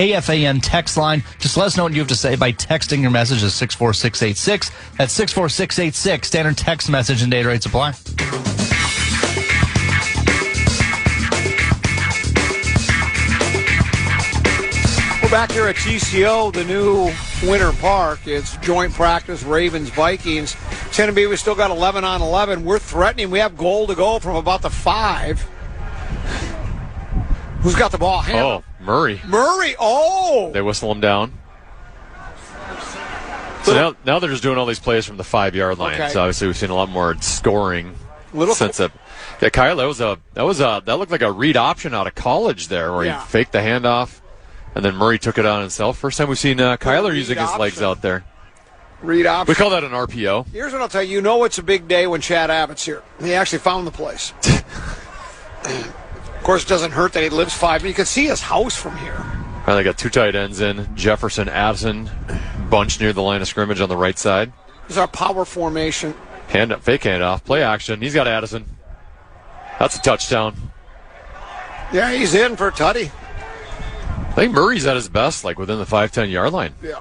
KFAN text line. Just let us know what you have to say by texting your message to 64686. That's 64686. Standard text message and data rates apply. We're back here at TCO, the new Winter Park. It's joint practice, Ravens-Vikings. Tennessee, we still got 11 on 11. We're threatening. We have goal to go from about the 5. Who's got the ball? Oh, Murray. Oh! They whistle him down. So now they're just doing all these plays from the 5-yard line. Okay. So obviously we've seen a lot more scoring since that. Yeah, Kyle, that looked like a read option out of college there, where he faked the handoff, and then Murray took it on himself. First time we've seen Kyler using his legs out there. Read option. We call that an RPO. Here's what I'll tell you. You know it's a big day when Chad Abbott's here. He actually found the place. Of course, it doesn't hurt that he lives 5. You can see his house from here. And they got 2 tight ends in. Jefferson, Addison, bunched near the line of scrimmage on the right side. This is our power formation. Fake handoff. Play action. He's got Addison. That's a touchdown. Yeah, he's in for a tutty. I think Murray's at his best, like within the 5-10 yard line. Yeah.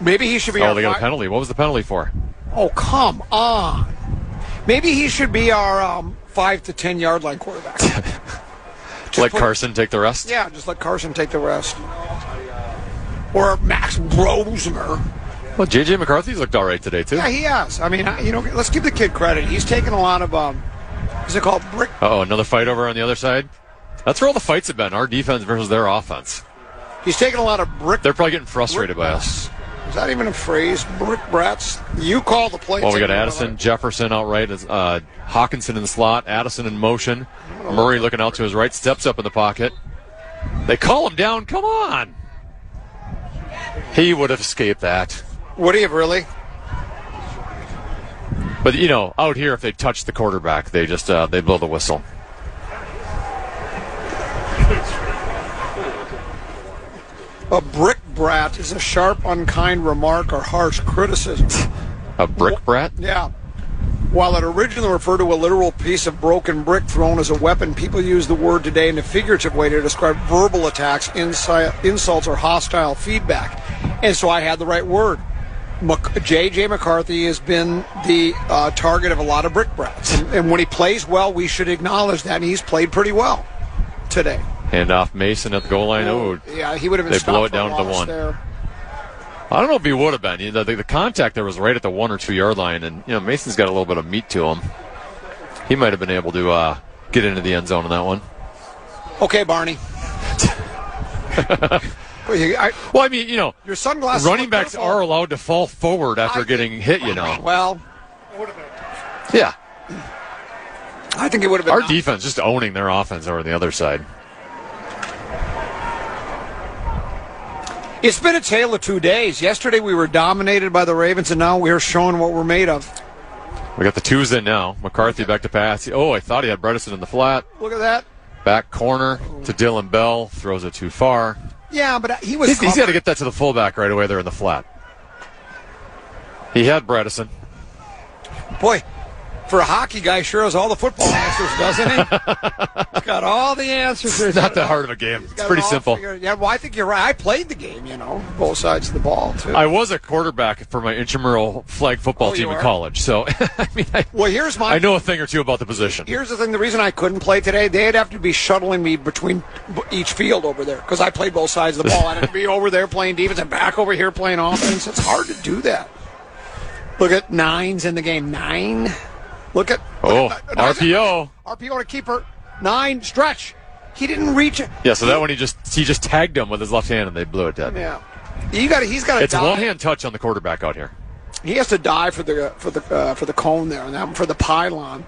Maybe he should be they got a penalty. What was the penalty for? Oh, come on. Maybe he should be our 5 to 10 yard line quarterback. Let Carson take the rest? Yeah, just let Carson take the rest. Or Max Rosemer. Well, J.J. McCarthy's looked all right today, too. Yeah, he has. I mean, let's give the kid credit. He's taken a lot of, is it called brick? Another fight over on the other side? That's where all the fights have been, our defense versus their offense. He's taken a lot of brick. They're probably getting frustrated by us. Is that even a phrase? Brick brats? You call the play. Well, we got Addison, Jefferson outright, Hawkinson in the slot, Addison in motion. Murray looking out to his right, steps up in the pocket. They call him down. Come on. He would have escaped that. Would he have really? But, out here, if they touch the quarterback, they just they blow the whistle. A brick brat is a sharp, unkind remark or harsh criticism. A brick brat? Yeah. While it originally referred to a literal piece of broken brick thrown as a weapon, people use the word today in a figurative way to describe verbal attacks, insults, or hostile feedback. And so I had the right word. J.J. McCarthy has been the target of a lot of brick brats. And when he plays well, we should acknowledge that, and he's played pretty well today. Handoff Mason at the goal line. Yeah, he would have been. They blow it down to the 1. There. I don't know if he would have been. The contact there was right at the 1 or 2 yard line, and Mason's got a little bit of meat to him. He might have been able to get into the end zone on that one. Okay, Barney. Your sunglasses. Running backs are allowed to fall forward after getting hit. Well, yeah. I think it would have been. Our defense just owning their offense over the other side. It's been a tale of 2 days. Yesterday we were dominated by the Ravens, and now we're showing what we're made of. We got the 2s in now. McCarthy back to pass. I thought he had Bredesen in the flat. Look at that. Back corner to Dylan Bell. Throws it too far. Yeah, but he was. He's got to get that to the fullback right away there in the flat. He had Bredesen. Boy, for a hockey guy, sure has all the football answers, doesn't he? He's got all the answers. It's not that hard of a game. It's pretty simple. Yeah, well, I think you're right. I played the game, both sides of the ball, too. I was a quarterback for my intramural flag football team in college, so I know a thing or two about the position. Here's the thing. The reason I couldn't play today, they'd have to be shuttling me between each field over there because I played both sides of the ball. I'd have to be over there playing defense and back over here playing offense. It's hard to do that. Look at 9's in the game. 9. Look at RPO. RPO to keeper. 9 stretch. He didn't reach it. Yeah, so that one he just tagged him with his left hand and they blew it dead. Yeah, he's got to. It's a one-hand touch on the quarterback out here. He has to die for the cone there and that for the pylon.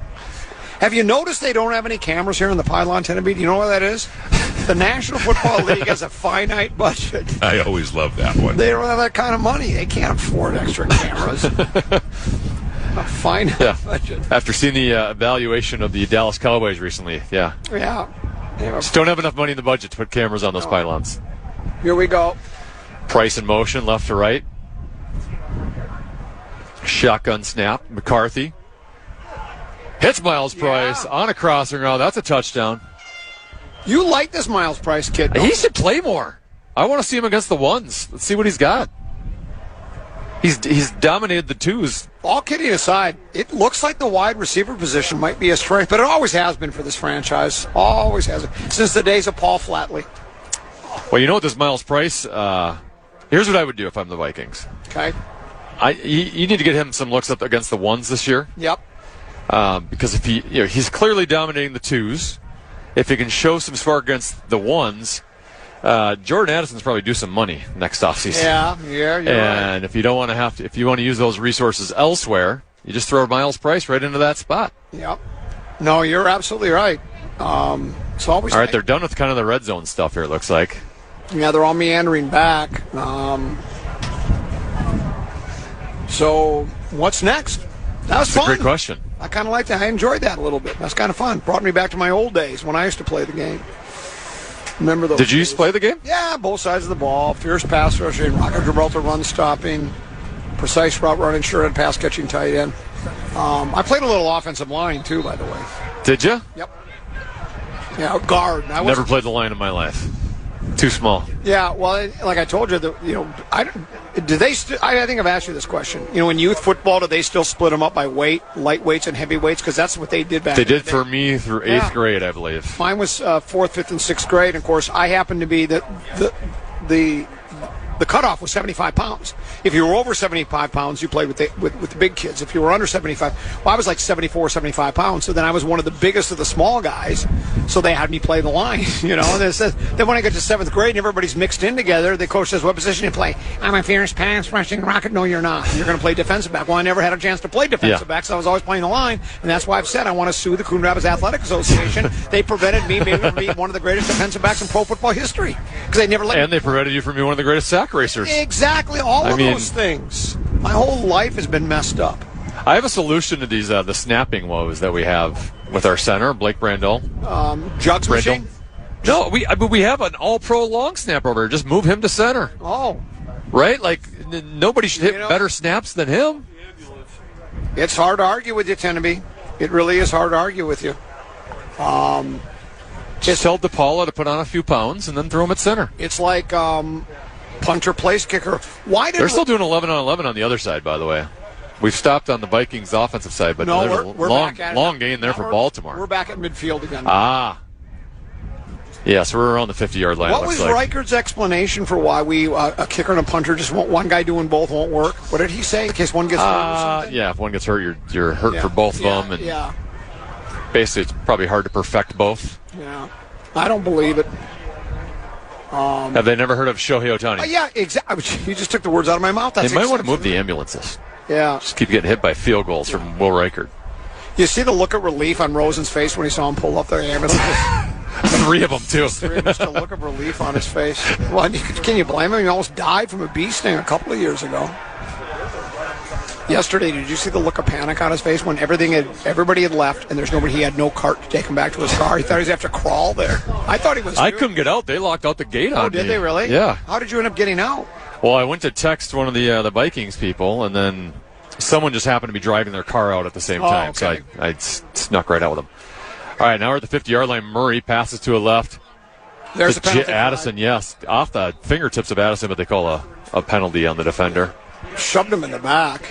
Have you noticed they don't have any cameras here in the pylon, Tennessee? Do you know what that is? The National Football League has a finite budget. I always love that one. They don't have that kind of money. They can't afford extra cameras. A finite budget. After seeing the evaluation of the Dallas Cowboys recently, yeah. Just don't have enough money in the budget to put cameras on those pylons. Here we go. Price in motion, left to right. Shotgun snap. McCarthy hits Miles Price on a crossing route. That's a touchdown. You like this Miles Price kid, don't He you? should play more. I want to see him against the ones. Let's see what he's got. He's dominated the twos. All kidding aside, it looks like the wide receiver position might be a strength, but it always has been for this franchise. Always has been. Since the days of Paul Flatley. Well, you know what, this Miles Price, here's what I would do if I'm the Vikings. Okay. You need to get him some looks up against the ones this year. Yep. Because if he's clearly dominating the twos. If he can show some spark against the ones, Jordan Addison's probably due some money next offseason. Yeah, you're right. And if you don't want to if you want to use those resources elsewhere, you just throw Miles Price right into that spot. Yep. No, you're absolutely right. It's always all right. They're done with kind of the red zone stuff here. It looks like. Yeah, they're all meandering back. So what's next? That was fun. A great question. I kind of liked that. I enjoyed that a little bit. That's kind of fun. Brought me back to my old days when I used to play the game. Remember those? Did you used to play the game? Yeah, both sides of the ball. Fierce pass rushing, Rocket Gibraltar run stopping, precise route running, sure had pass catching tight end. I played a little offensive line too, by the way. Did you? Yep. Yeah, guard. I never played the line in my life. Too small. Yeah, well, like I told you, I think I've asked you this question. In youth football, do they still split them up by weight, light weights and heavy weights? Because that's what they did back then. They did for me through 8th grade, I believe. Mine was 4th, 5th, and 6th grade. And of course, I happened to be the cutoff was 75 pounds. If you were over 75 pounds, you played with the big kids. If you were under 75, well, I was like 74, 75 pounds. So then I was one of the biggest of the small guys. So they had me play the line, And then when I got to 7th grade and everybody's mixed in together, the coach says, "What position do you play?" "I'm a fierce pass rushing rocket." "No, you're not. You're going to play defensive back." Well, I never had a chance to play defensive back, so I was always playing the line. And that's why I've said I want to sue the Coon Rapids Athletic Association. They prevented me being able to be one of the greatest defensive backs in pro football history because they never let me. And they prevented you from being one of the greatest sack racers. Exactly, all of those things. My whole life has been messed up. I have a solution to these the snapping woes that we have with our center, Blake Brandel. Jugs machine? No, we have an all-pro long snapper over here. Just move him to center. Oh. Right? Like, nobody should hit better snaps than him. It's hard to argue with you, Teneby. It really is hard to argue with you. Just tell DePaula to put on a few pounds and then throw him at center. It's like punter place kicker. They're still doing 11-on-11 on the other side, by the way. We've stopped on the Vikings offensive side, but there's a long gain there for Baltimore. We're back at midfield again. Yeah, so we're around the 50-yard line. What was Reichard's explanation for why a kicker and a punter just won't, one guy doing both won't work? What did he say? In case one gets hurt or something? Yeah, if one gets hurt, you're hurt for both of them. And basically, it's probably hard to perfect both. Yeah, I don't believe it. Have they never heard of Shohei Ohtani? Yeah, exactly. You just took the words out of my mouth. They might want to move the ambulances. Yeah. Just keep getting hit by field goals from Will Reichard. You see the look of relief on Rosen's face when he saw him pull up the ambulance? 3 of them, too. Just a look of relief on his face. Well, can you blame him? He almost died from a bee sting a couple of years ago. Yesterday, did you see the look of panic on his face when everybody had left and there's nobody? He had no cart to take him back to his car. He thought he was going to have to crawl there. I thought he was. I couldn't get out. They locked out the gate on me. Oh, did they really? Yeah. How did you end up getting out? Well, I went to text one of the Vikings people, and then someone just happened to be driving their car out at the same time. Okay. So I snuck right out with them. All right, now we're at the 50-yard line. Murray passes to a left. There's a penalty. Addison, yes. Off the fingertips of Addison, but they call a penalty on the defender. Shoved him in the back.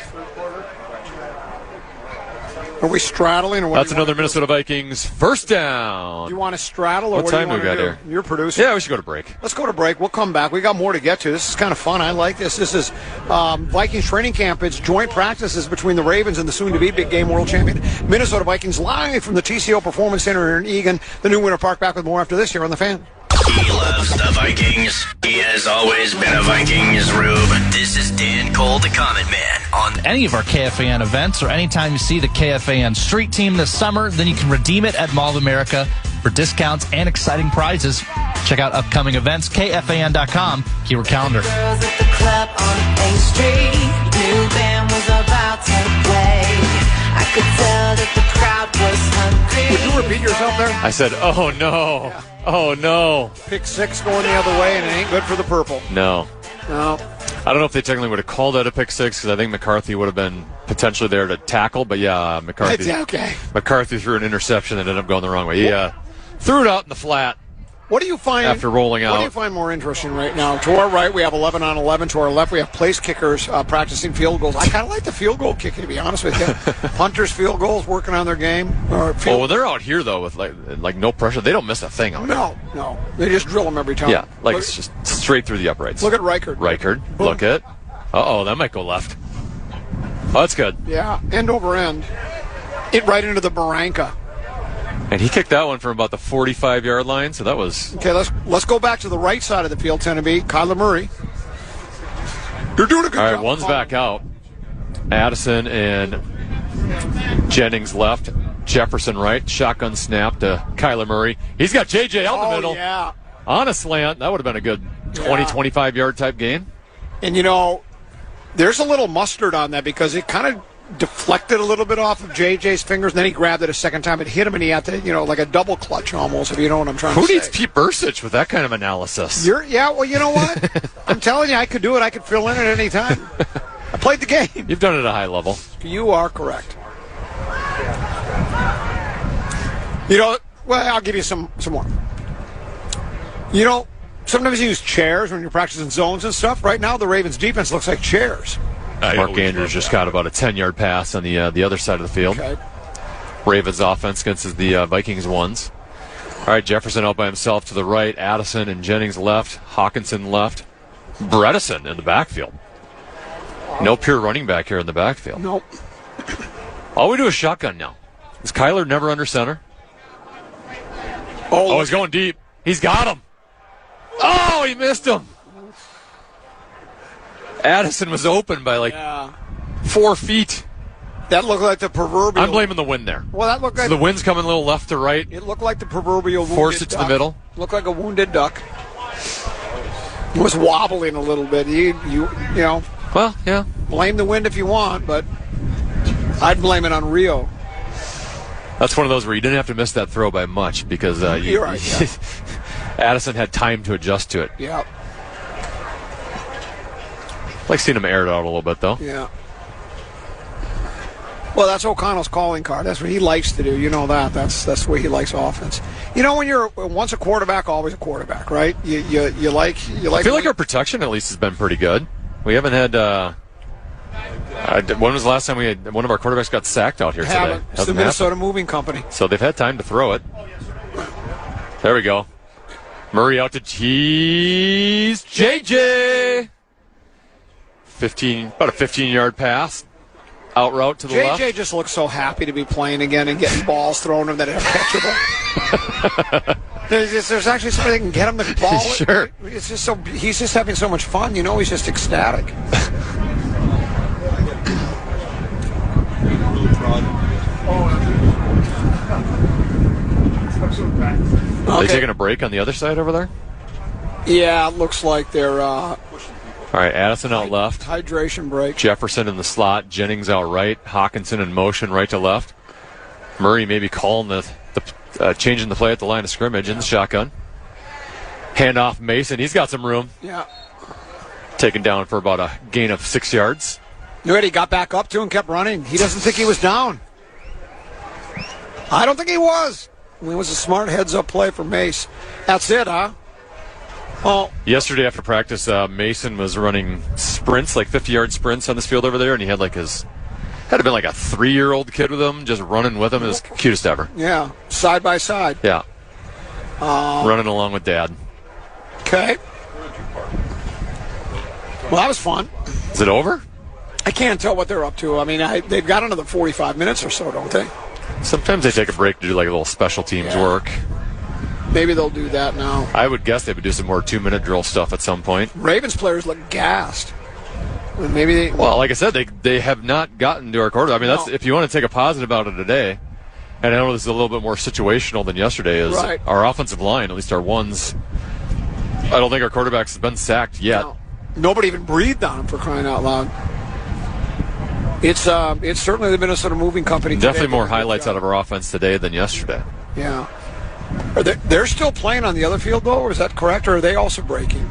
Are we straddling? Or what? That's another Minnesota Vikings first down. You want to straddle? Or what time do we got here? You're producing. Yeah, we should go to break. Let's go to break. We'll come back. We got more to get to. This is kind of fun. I like this. This is Vikings training camp. It's joint practices between the Ravens and the soon-to-be big game world champion Minnesota Vikings live from the TCO Performance Center here in Eagan. The new Winter Park. Back with more after this here on The Fan. He loves the Vikings. He has always been a Vikings, Rube. This is Dan Cole, the Comment Man. On any of our KFAN events or anytime you see the KFAN street team this summer, then you can redeem it at Mall of America for discounts and exciting prizes. Check out upcoming events, KFAN.com, keyword calendar. Girls at the club on Main Street. New band was about to play. I could tell that the crowd was hungry. Would you repeat yourself there? I said, oh, no. Yeah. Oh, no. Pick 6 going the other way, and it ain't good for the purple. No. I don't know if they technically would have called that a pick 6 because I think McCarthy would have been potentially there to tackle. But, yeah, McCarthy threw an interception that ended up going the wrong way. He threw it out in the flat. What do you find after rolling out. What do you find more interesting right now? To our right, we have 11 on 11. To our left, we have place kickers practicing field goals. I kind of like the field goal kicking, to be honest with you. Punters, field goals, working on their game. When they're out here though with like no pressure, they don't miss a thing out No, they just drill them every time. Yeah, it's just straight through the uprights. Look at Reichard. Look at. That might go left. Oh, that's good. Yeah, end over end. It right into the barranca. And he kicked that one from about the 45-yard line, so that was... Okay, let's go back to the right side of the field, Tenneby. Kyler Murray. You're doing a good job. All right, one's back out. Addison and Jennings left. Jefferson right. Shotgun snap to Kyler Murray. He's got J.J. out in the middle. Yeah. On a slant. That would have been a good 20, 25-yard type gain. And, there's a little mustard on that because it kind of deflected a little bit off of JJ's fingers, and then he grabbed it a second time. It hit him, and he had to, like a double clutch almost, if you know what I'm trying to say. Who needs Pete Bursich with that kind of analysis? Well, you know what? I'm telling you, I could do it. I could fill in at any time. I played the game. You've done it at a high level. You are correct. I'll give you some more. Sometimes you use chairs when you're practicing zones and stuff. Right now, the Ravens' defense looks like chairs. Mark Andrews just got about a 10-yard pass on the other side of the field. Okay. Ravens' offense against the Vikings' ones. All right, Jefferson out by himself to the right. Addison and Jennings left. Hawkinson left. Bredesen in the backfield. No pure running back here in the backfield. Nope. All we do is shotgun now. Is Kyler never under center? Oh, he's going deep. He's got him. Oh, he missed him. Addison was open by 4 feet. That looked like the proverbial... I'm blaming the wind there. Well, that looked like... So the wind's coming a little left to right. It looked like the proverbial wounded Forced it to duck. the middle. Looked like a wounded duck. It was wobbling a little bit. You know... Well, yeah. Blame the wind if you want, but I'd blame it on Rio. That's one of those where you didn't have to miss that throw by much because You're right, yeah. Addison had time to adjust to it. Yeah. Like seeing him air it out a little bit, though. Yeah. Well, that's O'Connell's calling card. That's what he likes to do. You know that. That's the way he likes offense. When you're once a quarterback, always a quarterback, right? You like. I feel like our protection at least has been pretty good. We haven't had. When was the last time we had one of our quarterbacks got sacked out here today? It's the Minnesota Moving Company. So they've had time to throw it. There we go. Murray out to Cheese. JJ. About a 15-yard pass. Out route to the left. JJ just looks so happy to be playing again and getting balls thrown at him that are catchable. There's actually somebody that can get him the ball. Sure. It's just he's just having so much fun. He's just ecstatic. Are they taking a break on the other side over there? Yeah, it looks like they're... All right, Addison out left. Hydration break. Jefferson in the slot. Jennings out right. Hawkinson in motion right to left. Murray maybe calling the changing the play at the line of scrimmage in the shotgun. Handoff Mason. He's got some room. Yeah. Taken down for about a gain of 6 yards. He got back up to and kept running. He doesn't think he was down. I don't think he was. It was a smart heads-up play for Mace. That's it, huh? Oh. Yesterday after practice, Mason was running sprints, like 50-yard sprints on this field over there, and he had had to been like a 3-year-old kid with him, just running with him. It was cutest ever. Yeah, side by side. Yeah. Running along with Dad. Okay. Well, that was fun. Is it over? I can't tell what they're up to. I mean, they've got another 45 minutes or so, don't they? Sometimes they take a break to do like a little special teams work. Maybe they'll do that now. I would guess they would do some more 2-minute drill stuff at some point. Ravens players look gassed. Maybe they... Well, like I said, they have not gotten to our quarter. I mean, that's if you want to take a positive about it today, and I know this is a little bit more situational than yesterday, is our offensive line, at least our ones, I don't think our quarterbacks have been sacked yet. No. Nobody even breathed on him, for crying out loud. It's certainly the Minnesota Moving Company. Definitely more highlights out of our offense today than yesterday. Yeah. They're still playing on the other field, though, or is that correct, or are they also breaking?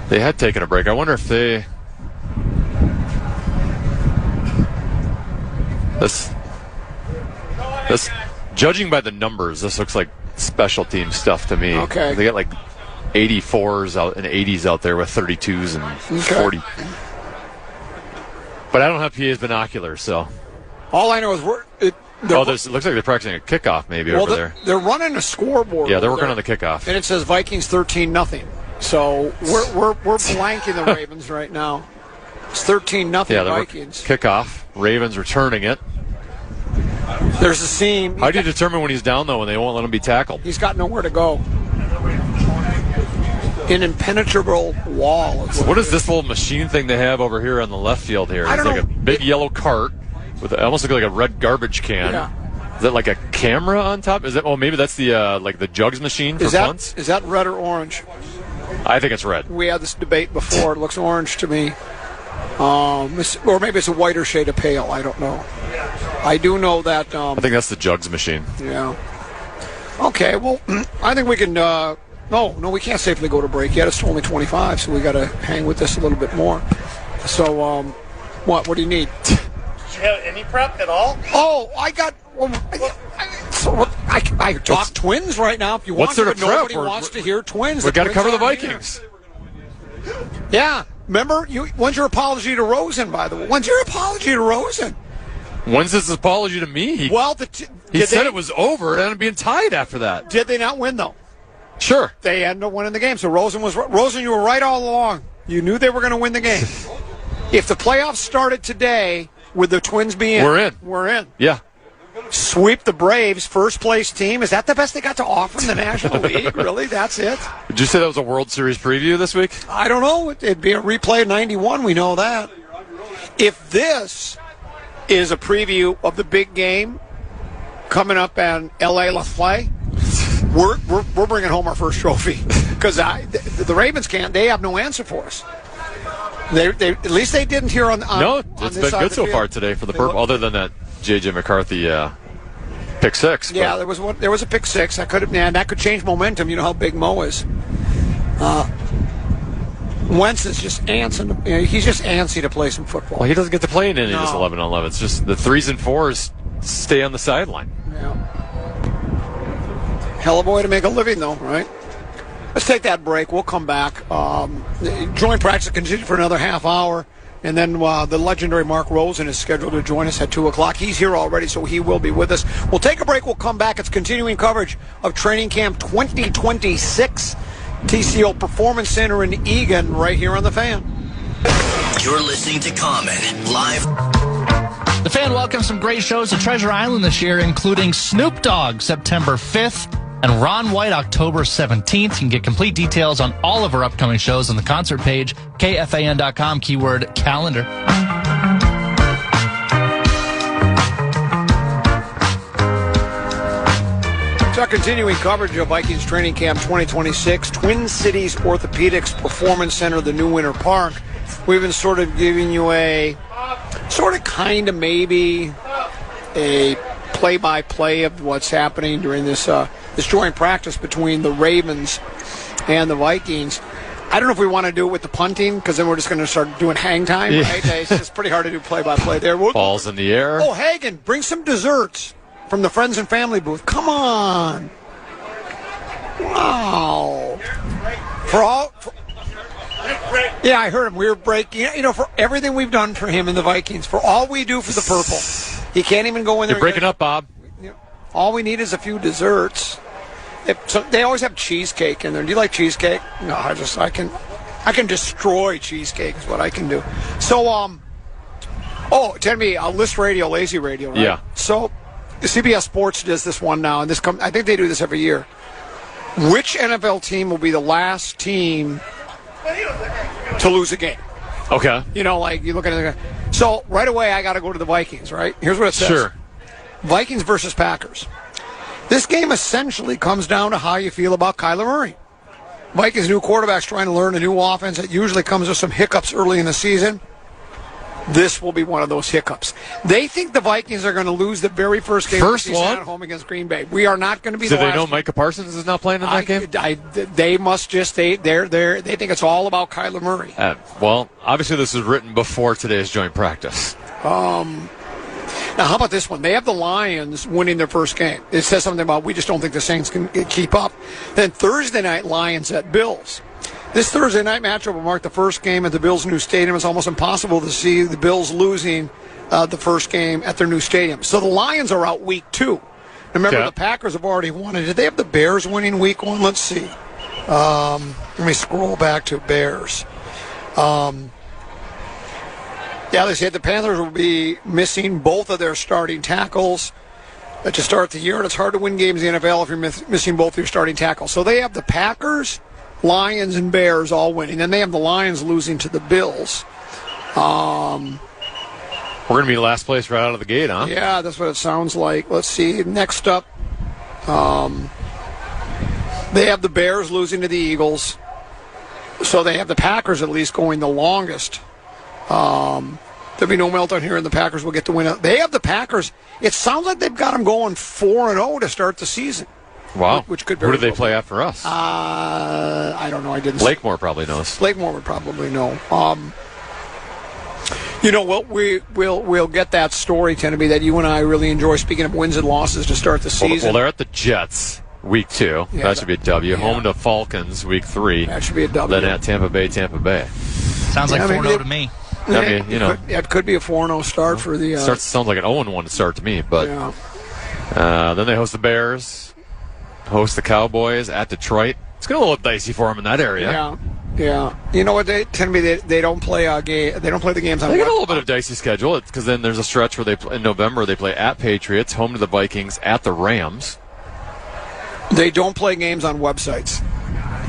They had taken a break. I wonder if they... This judging by the numbers, this looks like special team stuff to me. Okay. They got like 84s out and 80s out there with 32s and 40. But I don't have PA's binoculars, so. All I know is it looks like they're practicing a kickoff maybe over there. They're running a scoreboard. Yeah, they're working on the kickoff. And it says Vikings 13-0. So we're blanking the Ravens right now. It's 13-0 Vikings. Kickoff. Ravens returning it. There's a seam. How do you determine when he's down, though, when they won't let him be tackled? He's got nowhere to go. An impenetrable wall. What is this little machine thing they have over here on the left field here? I don't know. Like a big yellow cart with almost like a red garbage can. Yeah. Is that like a camera on top? Is that? Oh, maybe that's the like the jugs machine for punts. Is that red or orange? I think it's red. We had this debate before. It looks orange to me. Or maybe it's a whiter shade of pale. I don't know. I do know that. I think that's the jugs machine. Yeah. Okay. Well, I think we can. No, we can't safely go to break yet. It's only 25, so we got to hang with this a little bit more. So, what do you need? Did you have any prep at all? Oh, I got. I talk Twins right now if you want to, but nobody wants to hear Twins. We've got to cover the Vikings. Yeah. Remember, when's your apology to Rosen, by the way? When's your apology to Rosen? When's his apology to me? He said it was over and being tied after that. Did they not win, though? Sure. They ended up winning the game. So Rosen, you were right all along. You knew they were going to win the game. If the playoffs started today with the Twins being in. We're in. Yeah. Sweep the Braves, first place team. Is that the best they got to offer in the National League? Really? That's it? Did you say that was a World Series preview this week? I don't know. It'd be a replay of 91. We know that. If this is a preview of the big game coming up in L.A. LaFleur, we're bringing home our first trophy because the Ravens can't. They have no answer for us. They at least they didn't here on it's been good so far today for the Purple, other than that J.J. McCarthy pick six. Yeah, there was a pick six. That could change momentum. You know how big Mo is. Wentz is just antsy. He's just antsy to play some football. Well, he doesn't get to play in any of this 11-on-11. It's just the 3s and 4s stay on the sideline. Yeah. Hell of a way to make a living, though, right? Let's take that break. We'll come back. Joint practice continues for another half hour. And then the legendary Mark Rosen is scheduled to join us at 2 o'clock. He's here already, so he will be with us. We'll take a break. We'll come back. It's continuing coverage of Training Camp 2026, TCO Performance Center in Eagan, right here on The Fan. You're listening to Common Live. The Fan welcomes some great shows at Treasure Island this year, including Snoop Dogg September 5th and Ron White October 17th. You can get complete details on all of our upcoming shows on the concert page, KFAN.com, keyword calendar. It's our continuing coverage of Vikings Training Camp 2026, Twin Cities Orthopedics Performance Center, the new Winter Park. We've been sort of giving you a maybe a play-by-play of what's happening during this joint practice between the Ravens and the Vikings. I don't know if we want to do it with the punting, because then we're just going to start doing hang time, right? It's just pretty hard to do play-by-play there. Balls in the air. Oh, Hagen, bring some desserts from the Friends and Family booth. Come on. Wow. Yeah, I heard him. We were breaking. For everything we've done for him and the Vikings, for all we do for the Purple, he can't even go in there. You're breaking up, Bob. All we need is a few desserts. They always have cheesecake in there. Do you like cheesecake? No, I can destroy cheesecake is what I can do. So, tell me, List Radio, Lazy Radio, right? Yeah. So, CBS Sports does this one now, and I think they do this every year. Which NFL team will be the last team to lose a game? Okay. You look at it. So, right away, I got to go to the Vikings, right? Here's what it says. Sure. Vikings versus Packers. This game essentially comes down to how you feel about Kyler Murray. Vikings' new quarterback's trying to learn a new offense that usually comes with some hiccups early in the season. This will be one of those hiccups. They think the Vikings are going to lose the very first game of the season at home against Green Bay. We are not going to be the last. Do they know Micah Parsons is not playing in that game? They must just they think it's all about Kyler Murray. Well, obviously this was written before today's joint practice. Now, how about this one? They have the Lions winning their first game. It says something about we just don't think the Saints can keep up. Then Thursday night, Lions at Bills. This Thursday night matchup will mark the first game at the Bills' new stadium. It's almost impossible to see the Bills losing the first game at their new stadium. So the Lions are out week 2. Remember, the Packers have already won it. Did they have the Bears winning week 1? Let's see. Let me scroll back to Bears. They said the Panthers will be missing both of their starting tackles to start the year, and it's hard to win games in the NFL if you're missing both your starting tackles. So they have the Packers, Lions, and Bears all winning. Then they have the Lions losing to the Bills. We're going to be last place right out of the gate, huh? Yeah, that's what it sounds like. Let's see. Next up, they have the Bears losing to the Eagles. So they have the Packers at least going the longest. There'll be no meltdown here, and the Packers will get the win. They have the Packers. It sounds like they've got them going 4-0 to start the season. Wow. Which could Who do they play after us? I don't know. I didn't. Lakemore probably knows. Lakemore would probably know. We'll get that story, Tenneby, that you and I really enjoy. Speaking of wins and losses to start the season. Well, they're at the Jets week 2. Yeah, that should be a W. Yeah. Home to Falcons week 3. That should be a W. Then at Tampa Bay. Sounds like 4-0 to me. It could be a 4-0 start for the. Sounds like an 0-1 start to me, but then they host the Bears, host the Cowboys at Detroit. It's going to look dicey for them in that area. Yeah. You know what? They don't play They don't play the games on. They got a little bit of dicey schedule because then there's a stretch where in November they play at Patriots, home to the Vikings, at the Rams. They don't play games on websites,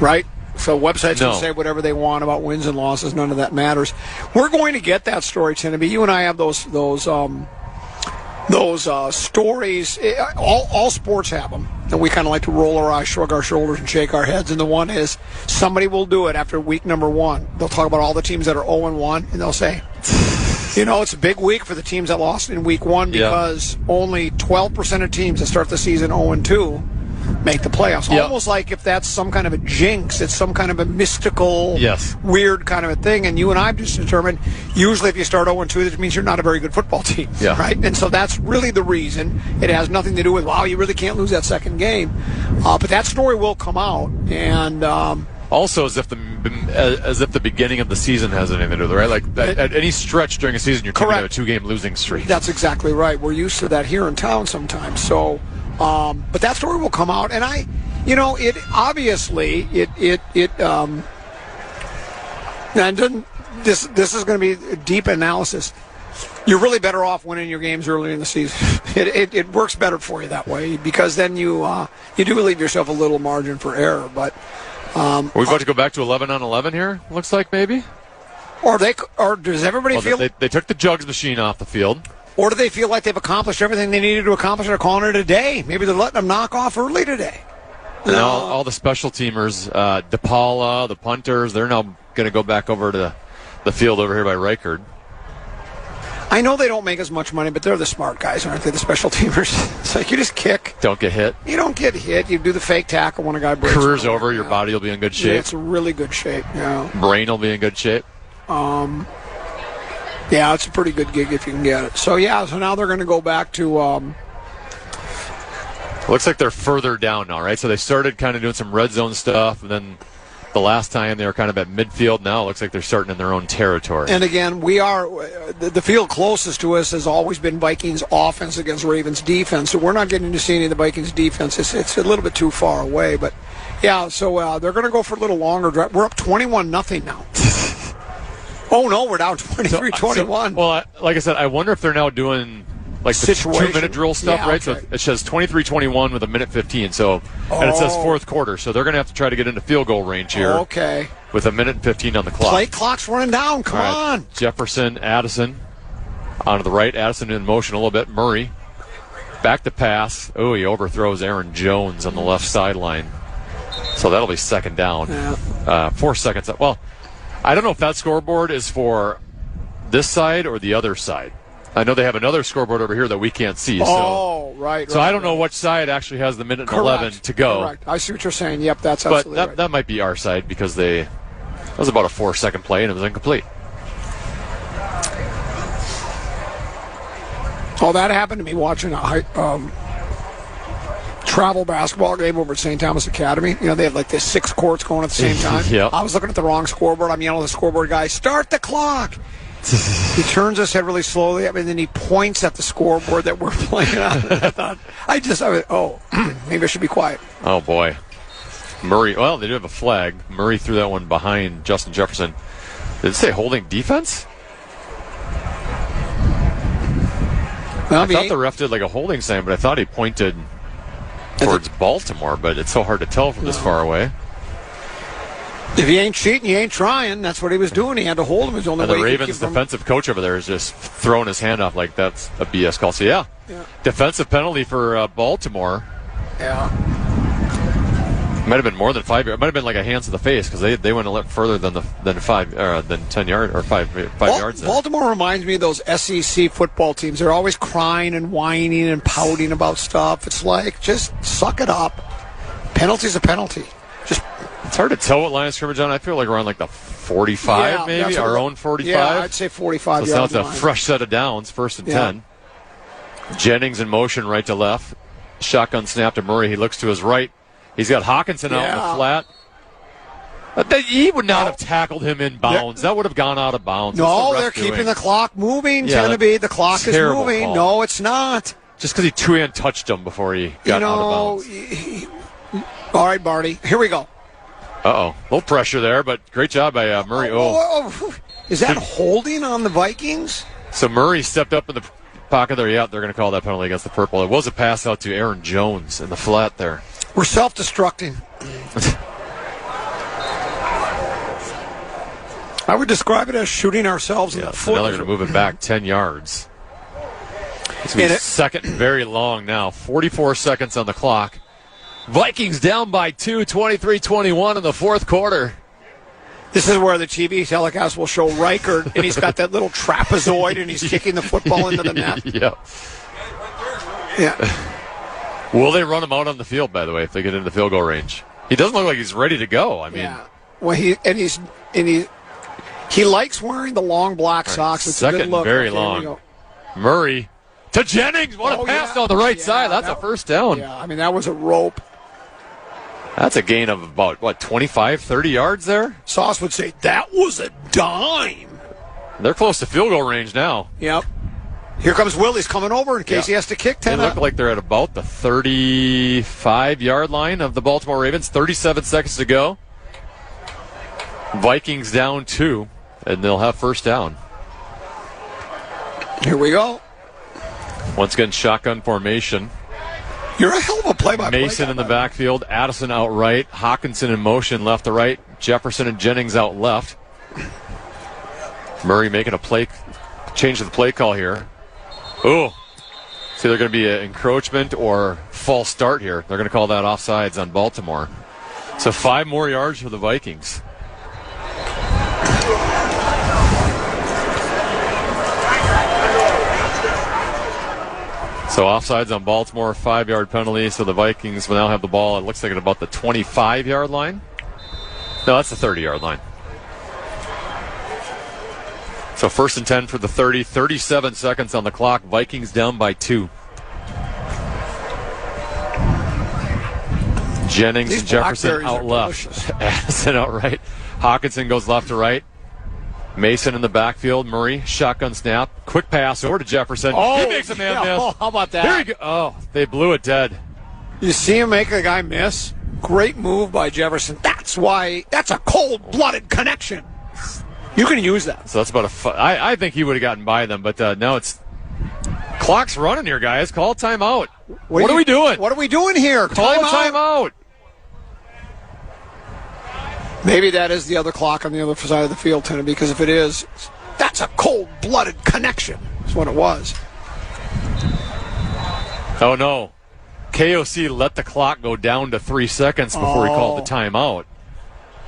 right? So websites can say whatever they want about wins and losses. None of that matters. We're going to get that story, Tenneby. You and I have those stories. All sports have them. And we kind of like to roll our eyes, shrug our shoulders, and shake our heads. And the one is somebody will do it after week number 1. They'll talk about all the teams that are 0-1, and they'll say, it's a big week for the teams that lost in week 1 because only 12% of teams that start the season 0-2 make the playoffs. Almost like if that's some kind of a jinx, it's some kind of a mystical, weird kind of a thing. And you and I have just determined, usually if you start 0-2, that means you're not a very good football team, right? And so that's really the reason. It has nothing to do with, you really can't lose that second game. But that story will come out. And also, as if the beginning of the season has anything to do with it, right? Like at any stretch during a season, you're coming to a 2-game losing streak. That's exactly right. We're used to that here in town sometimes. So. But that story will come out, and it obviously and this is going to be a deep analysis. You're really better off winning your games early in the season. It works better for you that way because then you do leave yourself a little margin for error. But are we about to go back to 11-on-11 here? Looks like maybe. Or does everybody feel they took the jugs machine off the field? Or do they feel like they've accomplished everything they needed to accomplish and are calling it a day? Maybe they're letting them knock off early today. No. All the special teamers, DePaula, the punters, they're now going to go back over to the field over here by Reichard. I know they don't make as much money, but they're the smart guys, aren't they, the special teamers? It's like you just kick. Don't get hit. You don't get hit. You do the fake tackle when a guy breaks. Career's over. Your body will be in good shape. Yeah, it's really good shape, Brain will be in good shape. Yeah, it's a pretty good gig if you can get it. So now they're going to go back to... Looks like they're further down now, right? So they started kind of doing some red zone stuff, and then the last time they were kind of at midfield. Now it looks like they're starting in their own territory. And again, the field closest to us has always been Vikings offense against Ravens defense, so we're not getting to see any of the Vikings defense. It's a little bit too far away, but so they're going to go for a little longer drive. We're up 21-0 now. Oh, no, we're down 23-21. Well, like I said, I wonder if they're now doing like the 2-minute drill stuff, right? Okay. So it says 23-21 with a minute 15. So and it says fourth quarter. So they're going to have to try to get into field goal range here. Okay. With a minute 15 on the clock. Play clock's running down. Come on. Jefferson, Addison onto the right. Addison in motion a little bit. Murray back to pass. Oh, he overthrows Aaron Jones on the left sideline. So that'll be second down. 4 seconds. Well, I don't know if that scoreboard is for this side or the other side. I know they have another scoreboard over here that we can't see. Right. So I don't know which side actually has the minute and 11 to go. Correct. I see what you're saying. Yep, that's absolutely right. But that might be our side because that was about a 4-second play and it was incomplete. Oh, that happened to me watching a travel basketball game over at St. Thomas Academy. You know, they had like the 6 courts going at the same time. Yep. I was looking at the wrong scoreboard. I'm yelling at the scoreboard guy, start the clock. He turns his head really slowly, and then he points at the scoreboard that we're playing on. I was, maybe I should be quiet. Oh, boy. Murray, well, they do have a flag. Murray threw that one behind Justin Jefferson. Did it say holding defense? I thought the ref did like a holding sign, but I thought he pointed towards Baltimore, but it's so hard to tell from this far away. If he ain't cheating, he ain't trying. That's what he was doing. He had to hold him. His only and way the Ravens' defensive coach over there is just throwing his hand off like that's a BS call. So, yeah. Defensive penalty for Baltimore. Yeah. Might have been more than 5 yards. It might have been like a hands to the face because they went a little further than 10 yards or 5 yards. There. Baltimore reminds me of those SEC football teams. They're always crying and whining and pouting about stuff. It's like, just suck it up. Penalty's a penalty. It's hard to tell what line of scrimmage on. I feel like we're on like the 45, maybe our own 45. Yeah, I'd say 45. So now it's a fresh set of downs, 1st and 10. Jennings in motion, right to left. Shotgun snap to Murray. He looks to his right. He's got Hawkinson out in the flat. He would not have tackled him in bounds. That would have gone out of bounds. No, they're keeping the clock moving, Tennessee. The clock is moving. Call. No, it's not. Just because he two-hand touched him before he got out of bounds. All right, Barty. Here we go. Uh-oh. A little pressure there, but great job by Murray. Is that holding on the Vikings? So Murray stepped up in the pocket there. Yeah, they're going to call that penalty against the Purple. It was a pass out to Aaron Jones in the flat there. We're self-destructing. I would describe it as shooting ourselves in the foot. Now they're going to move it back 10 yards. It's going to be second and very long now. 44 seconds on the clock. Vikings down by 2, 23-21 in the fourth quarter. This is where the TV telecast will show Riker, and he's got that little trapezoid, and he's kicking the football into the net. Yeah. Will they run him out on the field, by the way, if they get into the field goal range? He doesn't look like he's ready to go. I mean, well, he likes wearing the long black socks. It's second a good look. And very long. Murray to Jennings. What a pass on the right side. That's a first down. Yeah, I mean, that was a rope. That's a gain of about, 25, 30 yards there? Sauce would say, that was a dime. They're close to field goal range now. Yep. Here comes Will. He's coming over in case he has to kick 10. They look like they're at about the 35-yard line of the Baltimore Ravens. 37 seconds to go. Vikings down 2, and they'll have first down. Here we go. Once again, shotgun formation. You're a hell of a play-by-play. Mason in the backfield, Addison out right, Hawkinson in motion left to right, Jefferson and Jennings out left. Murray making a play, change of the play call here. Ooh. It's either going to be an encroachment or false start here. They're going to call that offsides on Baltimore. So 5 more yards for the Vikings. So offsides on Baltimore, 5-yard penalty. So the Vikings will now have the ball. It looks like at about the 25-yard line. No, that's the 30-yard line. So 1st and 10 for the 30. 37 seconds on the clock. Vikings down by 2. Jennings and Jefferson out left. Addison out right. Hawkinson goes left to right. Mason in the backfield. Murray, shotgun snap. Quick pass over to Jefferson. He makes a man miss. Oh, how about that? Here he go. Oh, they blew it dead. You see him make a guy miss? Great move by Jefferson. That's a cold-blooded connection. You can use that. So that's about I think he would have gotten by them, but now it's clock's running here, guys. Call timeout. What are we doing? What are we doing here? Call a timeout. Maybe that is the other clock on the other side of the field, Tennessee, because if it is, that's a cold-blooded connection. That's what it was. Oh, no. KOC let the clock go down to 3 seconds before he called the timeout.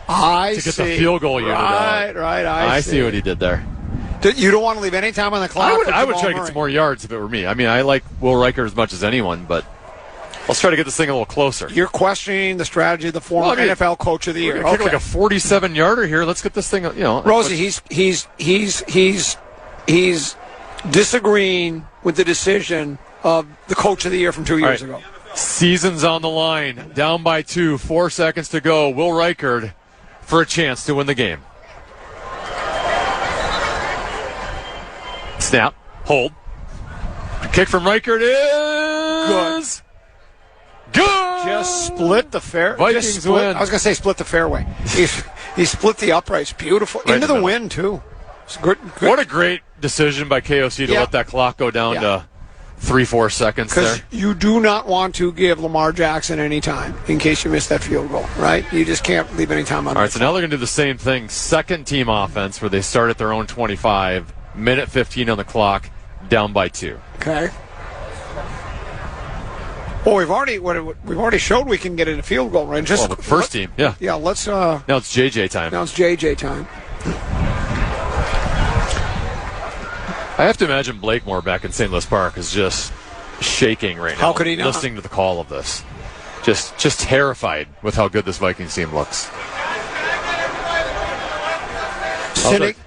To get the field goal unit out. Right, I see what he did there. You don't want to leave any time on the clock? I would try to get some more yards if it were me. I mean, I like Will Riker as much as anyone, but let's try to get this thing a little closer. You're questioning the strategy of the former NFL Coach of the Year. Kick like a 47-yarder here. Let's get this thing, Rosie, he's disagreeing with the decision of the coach of the year from 2 years ago. Season's on the line. Down by 2. 4 seconds to go. Will Reichard for a chance to win the game. Snap. Hold. Kick from Reichard is... Good. Just split the fairway. Vikings win. I was going to say split the fairway. He split the uprights. Beautiful. Right Into in the the wind, too. It's good. What a great decision by KOC to Yeah. let that clock go down to 3-4 seconds there. Because you do not want to give Lamar Jackson any time in case you miss that field goal, right? You just can't leave any time on All right, so now they're going to do the same thing. Second team offense where they start at their own 25. Minute 15 on the clock. Down by 2. Okay. Well, we've already showed we can get in a field goal range. Well, the first team, yeah. Yeah, let's. Now it's JJ time. Now it's JJ time. I have to imagine Blakemore back in St. Louis Park is just shaking right now. How could he not? Listening to the call of this. Just terrified with how good this Vikings team looks.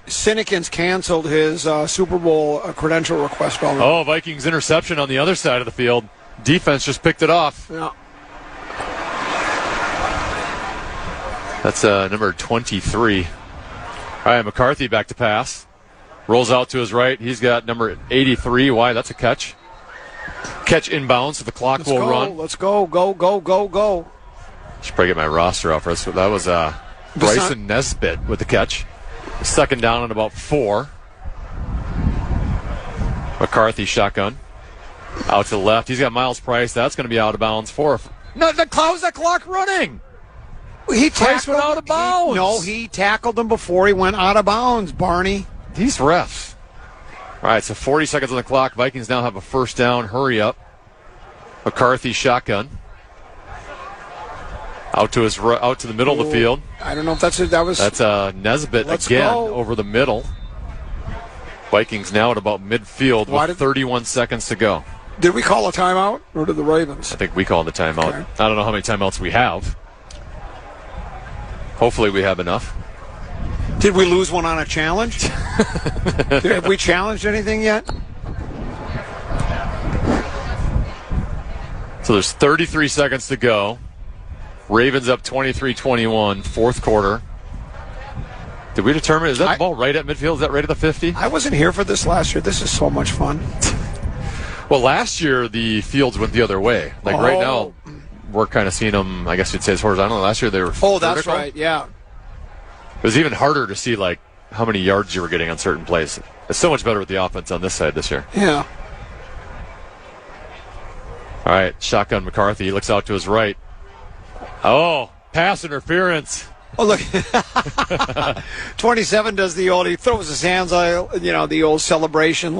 Sinekin's canceled his Super Bowl credential request already. Oh, Vikings interception on the other side of the field. Defense just picked it off. Yeah. That's number 23. All right, McCarthy back to pass. Rolls out to his right. He's got number 83. Why? That's a catch. Catch inbounds, so the clock will run. Let's go. Go. Should probably get my roster off. That was Bryson Nesbitt with the catch. Second down and about 4. McCarthy shotgun. Out to the left. He's got Miles Price. That's going to be out of bounds. No, how's that clock running? Price went out of bounds. He tackled him before he went out of bounds, Barney. These refs. All right, so 40 seconds on the clock. Vikings now have a first down. Hurry up. McCarthy shotgun. Out to the middle of the field. I don't know if that's Nesbitt again over the middle. Vikings now at about midfield with 31 seconds to go. Did we call a timeout, or did the Ravens? I think we called the timeout. Okay. I don't know how many timeouts we have. Hopefully we have enough. Did we lose one on a challenge? Have we challenged anything yet? So there's 33 seconds to go. Ravens up 23-21, fourth quarter. Did we determine, is that ball right at midfield? Is that right at the 50? I wasn't here for this last year. This is so much fun. Well, last year the fields went the other way. Right now, we're kind of seeing them, I guess you'd say it's horizontal. Last year they were vertical. That's right, yeah. It was even harder to see, how many yards you were getting on certain plays. It's so much better with the offense on this side this year. Yeah. All right, shotgun McCarthy. He looks out to his right. Oh, pass interference. Oh, look. 27 does he throws his hands, the old celebration,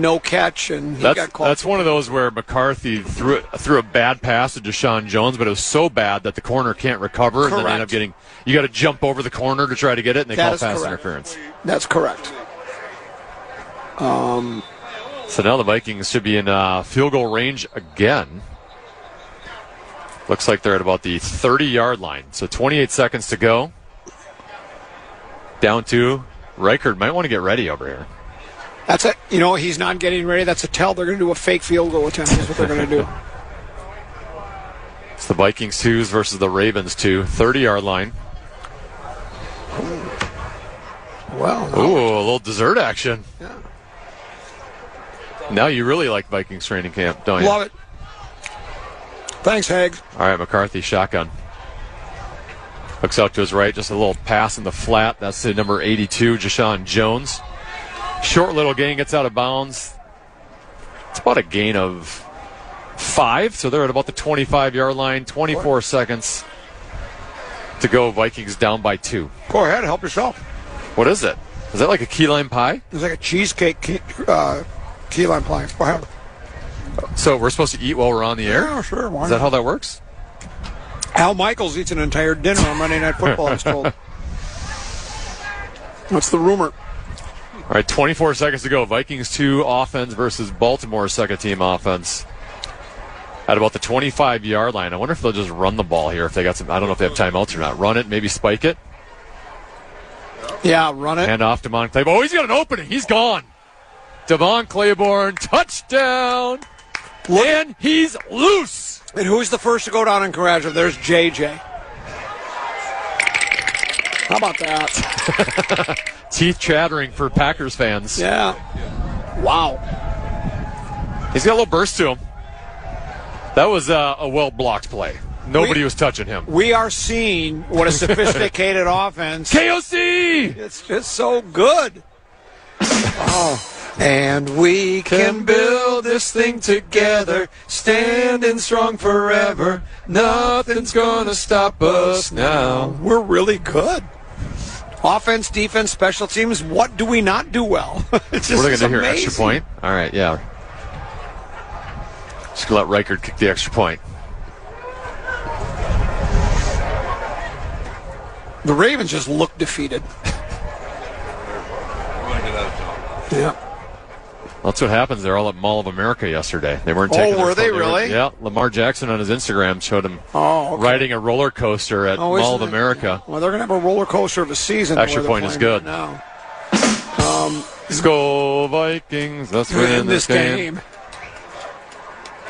no catch, and he got called. That's one of those where McCarthy threw a bad pass to Deshaun Jones, but it was so bad that the corner can't recover. Correct. And then end up you got to jump over the corner to try to get it, and they call pass interference. That's correct. So now the Vikings should be in field goal range again. Looks like they're at about the 30-yard line. So 28 seconds to go. Down 2. Reichard might want to get ready over here. That's it. He's not getting ready. That's a tell. They're going to do a fake field goal attempt is what they're going to do. It's the Vikings 2s versus the Ravens 2. 30-yard line. Well. Ooh, a little dessert action. Yeah. Now you really like Vikings training camp, don't you? Love it. Thanks, Hags. All right, McCarthy, shotgun. Looks out to his right, just a little pass in the flat. That's the number 82, Deshaun Jones. Short little gain, gets out of bounds. It's about a gain of 5, so they're at about the 25-yard line. 24 seconds to go. Vikings down by 2. Go ahead, help yourself. What is it? Is that like a key lime pie? It's like a cheesecake key lime pie. Go ahead. So we're supposed to eat while we're on the air? Yeah, sure. Why Is that not? how that works? Al Michaels eats an entire dinner on Monday Night Football, I was told. That's the rumor. All right, 24 seconds to go. Vikings 2 offense versus Baltimore second team offense. At about the 25-yard line. I wonder if they'll just run the ball here. If they got some, I don't know if they have timeouts or not. Run it, maybe spike it. Yeah, run it. Hand off to Monclave. Oh, he's got an opening. He's gone. Devon Claiborne, touchdown. And he's loose. And who's the first to go down and congratulate? There's JJ. How about that? Teeth chattering for Packers fans. Yeah. Wow. He's got a little burst to him. That was a well-blocked play. Nobody was touching him. We are seeing what a sophisticated offense. KOC! It's just so good. Oh. And we can build this thing together, standing strong forever. Nothing's gonna stop us now. We're really good. Offense, defense, special teams. What do we not do well? It's just what are they going to do here? amazing. Extra point? All right, yeah. Just going to let Reichard kick the extra point. The Ravens just look defeated. Yeah. That's what happens. They're all at Mall of America yesterday. They weren't taking were they really? Yeah. Lamar Jackson on his Instagram showed him okay. riding a roller coaster at Mall of America. Well, they're going to have a roller coaster of a season. Extra point is good. Now. Let's go Vikings. Let's win this game.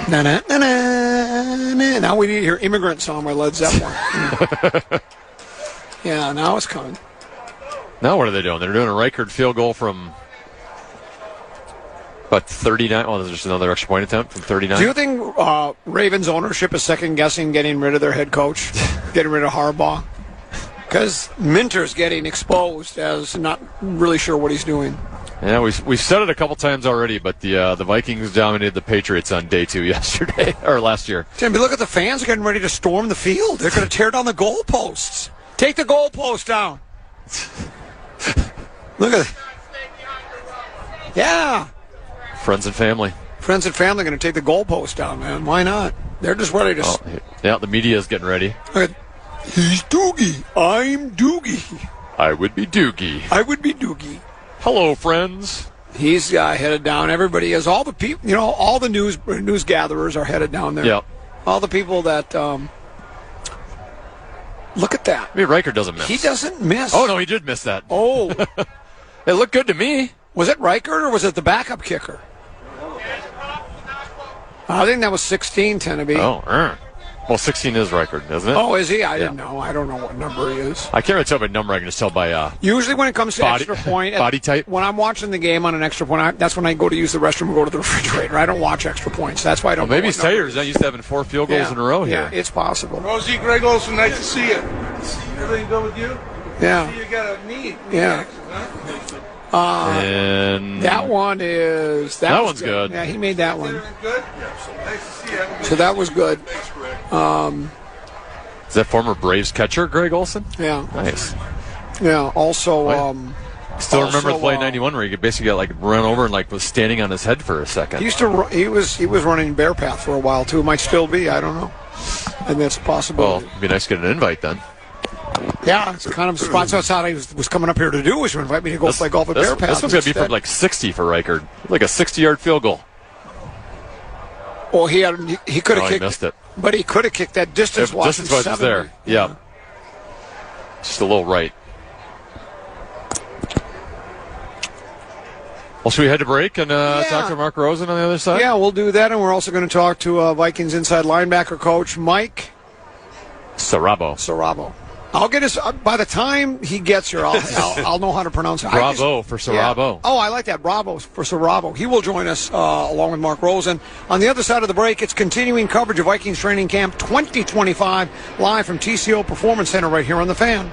Na, na, na, na, na. Now we need to hear Immigrant Song by Led Zeppelin. Yeah, now it's coming. Now what are they doing? They're doing a Reichard field goal from... But 39. Oh, there's just another extra point attempt from 39. Do you think Ravens ownership is second guessing getting rid of their head coach, getting rid of Harbaugh? Because Minter's getting exposed as not really sure what he's doing. Yeah, we've said it a couple times already, but the Vikings dominated the Patriots on day 2 yesterday or last year. Tim, look at the fans getting ready to storm the field. They're going to tear down the goalposts. Take the goalpost down. Look at it. Yeah. Friends and family. Friends and family are going to take the goalpost down, man. Why not? They're just ready to... Yeah, the media is getting ready. He's Doogie. I'm Doogie. I would be Doogie. I would be Doogie. Hello, friends. He's headed down. Everybody is. All the people, all the news gatherers are headed down there. Yep. All the people that... look at that. I mean, Reichard doesn't miss. He doesn't miss. Oh, no, he did miss that. Oh. It looked good to me. Was it Reichard or was it the backup kicker? I think that was 16, Tenneby. Oh, well, 16 is Reichard, isn't it? Oh, is he? I didn't know. I don't know what number he is. I can't really tell by number. I can just tell by usually when it comes to body, extra point. body type. When I'm watching the game on an extra point, that's when I go to use the restroom and go to the refrigerator. I don't watch extra points. That's why I don't Well, maybe know he's tired. He's not used to having 4 field goals in a row here. Yeah, it's possible. Rosie, Greg Olson, nice to see you. Everything good with you? Yeah. See you got a knee. Yeah. And that one is... That one's good. Yeah, he made that one. Good? Nice to see you. So that was good. Is that former Braves catcher, Greg Olson? Yeah. Nice. Yeah, also... Still remember the play 91 where he basically got run over and was standing on his head for a second. He used to. He was running Bear Path for a while too. Might still be. I don't know. And that's a possibility. Well, it'd be nice to get an invite then. Yeah, it's kind of a spot. So that's what I was coming up here to do, was to invite me to go play golf at Bear Path. This one's going to be from 60 for Reichard. Like a 60-yard field goal. Well, he could have kicked. He missed it. But he could have kicked that distance. Distance was there. Yeah. Just a little right. Well, should we head to break and talk to Mark Rosen on the other side? Yeah, we'll do that, and we're also going to talk to Vikings inside linebacker coach Mike Sarabo. I'll get his. By the time he gets here, I'll know how to pronounce it. Bravo for Sarabo. Yeah. Oh, I like that. Bravo for Sarabo. He will join us along with Mark Rosen. On the other side of the break, it's continuing coverage of Vikings Training Camp 2025 live from TCO Performance Center right here on The Fan.